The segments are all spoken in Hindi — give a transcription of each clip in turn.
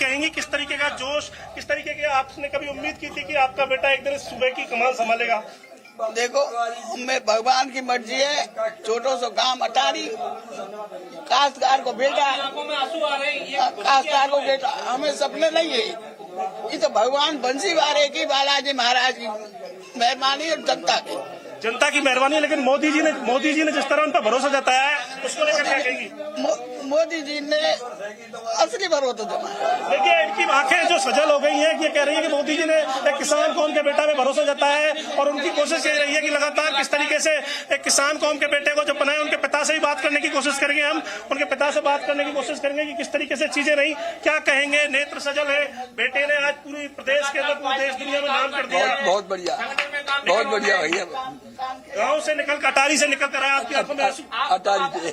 कहेंगी किस तरीके का जोश, किस तरीके के आपने कभी उम्मीद की थी कि आपका बेटा एक दिन सुबह की कमान संभालेगा? देखो, मैं भगवान की मर्जी है, छोटो सो काम अटारी, काश्तकार को बेटा, काश्तकार को बेटा, हमें सपने नहीं है। ये तो भगवान बंसी वारे की, बालाजी महाराज की मेहरबानी और जनता की मेहरबानी है। लेकिन मोदी जी ने जिस तरह उन पर भरोसा जताया है, उसको लेकर क्या कहेंगी? मोदी जी ने असली भरोसा जताया। देखिए, इनकी आंखें जो सजल हो गई हैं, ये कह रही है कि मोदी जी ने एक किसान कौम के बेटा में भरोसा जताया है और उनकी कोशिश ये रही है कि लगातार किस तरीके से एक किसान कौम के बेटे को जो बनाए, उनके पिता से ही बात करने की कोशिश करेंगे। हम उनके पिता से बात करने की कोशिश करेंगे कि किस तरीके से चीजें रही, क्या कहेंगे। नेत्र सजल है, बेटे ने आज पूरी प्रदेश के अंदर, पूरे देश दुनिया में नाम कर दिया। बहुत बढ़िया भैया। गाँव से निकल कर, अटारी से निकल कर आया, आपकी आंखों में आंसू? अटारी से।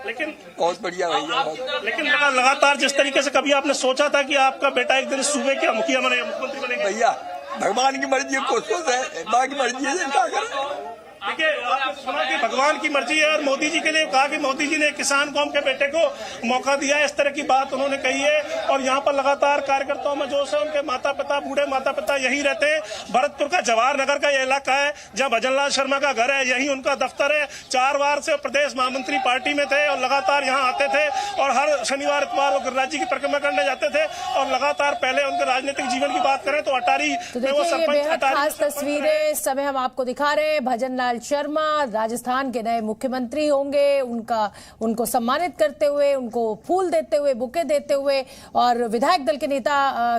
लेकिन बहुत बढ़िया भैया। लेकिन लगातार जिस तरीके से कभी आपने सोचा था कि आपका बेटा एक दिन सूबे के मुख्यमंत्री बनेगा? भैया, भगवान की मर्जी कोशिश है, माँ की मर्जी है, क्या करें। देखिए, आपने सुना कि भगवान की मर्जी है और मोदी जी के लिए कहा कि मोदी जी ने किसान कौम के बेटे को मौका दिया है, इस तरह की बात उन्होंने कही है। और यहाँ पर लगातार कार्यकर्ताओं में जोश है। उनके माता पिता, बूढ़े माता पिता यही रहते हैं। भरतपुर का जवाहर नगर का ये इलाका है जहाँ भजन लाल शर्मा का घर है, यही उनका दफ्तर है। 4 बार से प्रदेश महामंत्री पार्टी में थे और लगातार यहाँ आते थे और हर शनिवार इतवार वो गिरिराज जी की परिक्रमा करने जाते थे। और लगातार पहले उनके राजनीतिक जीवन की बात करें तो अटारी में वो सरपंच। खास तस्वीरें इस समय हम आपको दिखा रहे हैं। भजन लाल शर्मा राजस्थान के नए मुख्यमंत्री होंगे, उनको सम्मानित करते हुए, उनको फूल देते हुए, बुके देते हुए, और विधायक दल के नेता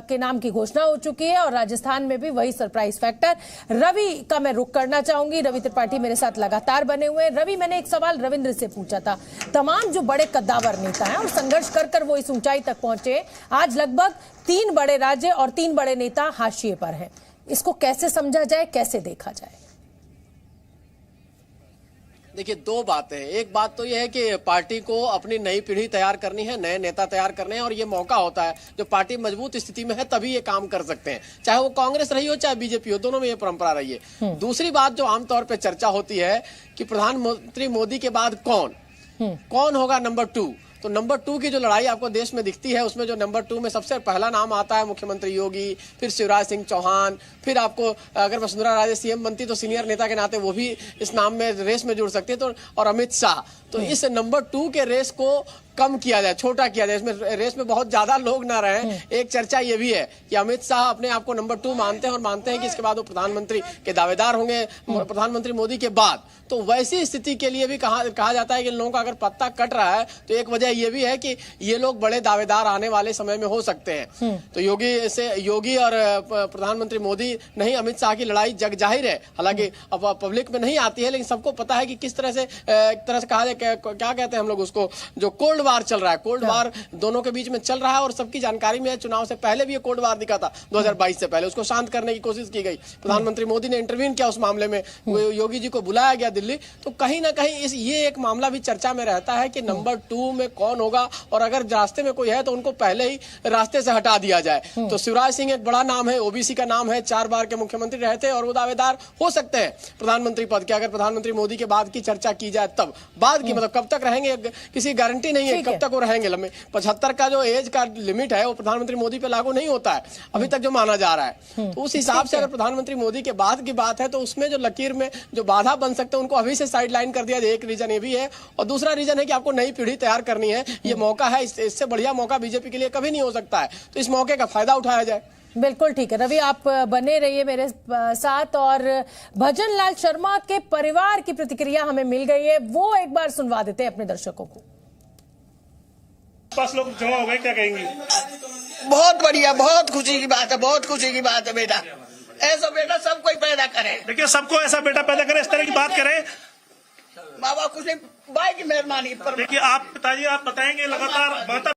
के नाम की घोषणा हो चुकी है। और राजस्थान में भी वही सरप्राइज फैक्टर। रवि का मैं रुख करना चाहूंगी। रवि त्रिपाठी मेरे साथ लगातार बने हुए हैं। रवि, मैंने एक सवाल रविंद्र से पूछा था। तमाम जो बड़े कद्दावर नेता हैं और संघर्ष कर वो इस ऊंचाई तक पहुंचे, आज लगभग 3 बड़े राज्य और 3 बड़े नेता हाशिए पर हैं। इसको कैसे समझा जाए, कैसे देखा जाए? देखिए, 2 बातें हैं। एक बात तो यह है कि पार्टी को अपनी नई पीढ़ी तैयार करनी है, नए नेता तैयार करने हैं और ये मौका होता है जो पार्टी मजबूत स्थिति में है तभी ये काम कर सकते हैं, चाहे वो कांग्रेस रही हो चाहे बीजेपी हो, दोनों में ये परंपरा रही है। दूसरी बात जो आमतौर पर चर्चा होती है कि प्रधानमंत्री मोदी के बाद कौन होगा नंबर 2। तो नंबर 2 की जो लड़ाई आपको देश में दिखती है, उसमें जो नंबर 2 में सबसे पहला नाम आता है मुख्यमंत्री योगी, फिर शिवराज सिंह चौहान, फिर आपको अगर वसुंधरा राजे सीएम बनती तो सीनियर नेता के नाते वो भी इस नाम में रेस में जुड़ सकते हैं, तो और अमित शाह। तो इस नंबर 2 के रेस को कम किया जाए, छोटा किया जाए, इसमें रेस में बहुत ज्यादा लोग ना रहें। एक चर्चा ये भी है कि अमित शाह अपने आप को नंबर 2 मानते हैं और मानते हैं कि इसके बाद वो प्रधानमंत्री के दावेदार होंगे प्रधानमंत्री मोदी के बाद। तो वैसी स्थिति के लिए भी कहा जाता है कि लोगों का अगर पत्ता कट रहा है तो एक वजह ये भी है कि ये लोग बड़े दावेदार आने वाले समय में हो सकते हैं। तो योगी और प्रधानमंत्री मोदी नहीं, अमित शाह की लड़ाई जग जाहिर है। हालांकि अब पब्लिक में नहीं आती है, लेकिन सबको पता है कि किस तरह से कहा जाए, क्या कहते हैं हम लोग उसको, जो कोल्ड वार चल रहा है, कोल्ड वार दोनों के बीच में चल रहा है। और सबकी जानकारी में है, चुनाव से पहले भी ये कोल्ड वार दिखा था 2022 से पहले, उसको शांत करने की कोशिश की गई। प्रधानमंत्री मोदी ने इंटरवीन किया उस मामले में, योगी जी को बुलाया गया दिल्ली। तो कहीं ना कहीं ये एक मामला भी चर्चा में रहता है कि नंबर 2 में कौन होगा, और अगर रास्ते में कोई है तो उनको पहले ही रास्ते से हटा दिया जाए। तो शिवराज सिंह एक बड़ा नाम है, ओबीसी का नाम है, 4 बार के मुख्यमंत्री रहे थे और वो दावेदार हो सकते हैं प्रधानमंत्री पद के, अगर प्रधानमंत्री मोदी के बाद की चर्चा की जाए तब। बाद की मतलब कब तक रहेंगे किसी गारंटी नहीं है, कब तक वो रहेंगे। लंबे 75 का जो एज का लिमिट है वो प्रधानमंत्री मोदी पे लागू नहीं होता है अभी तक, जो माना जा रहा है। तो उस हिसाब से अगर प्रधानमंत्री मोदी के बाद की बात है तो उसमें जो लकीर में जो बाधा बन सकते हैं उनको अभी से साइड लाइन कर दिया जाए। एक रीजन ये भी है, और दूसरा रीजन है कि आपको नई पीढ़ी तैयार करनी है। ये मौका है, इससे बढ़िया मौका बीजेपी के लिए कभी नहीं हो सकता है, तो इस मौके का फायदा उठाया जाए। बिल्कुल ठीक है रवि, आप बने रहिए मेरे साथ। और भजन लाल शर्मा के परिवार की प्रतिक्रिया हमें मिल गई है, वो एक बार सुनवा देते हैं अपने दर्शकों को। 5 लोग जमा हो गए, क्या कहेंगी? बहुत बढ़िया, बहुत खुशी की बात है, बहुत खुशी की बात है। बेटा, ऐसा बेटा सब कोई पैदा करे। देखिए, सबको ऐसा बेटा पैदा करे, इस तरह की बात करे। बाबा खुशी, भाई की मेहरबानी पर। देखिए, आप पिताजी आप बताएंगे लगातार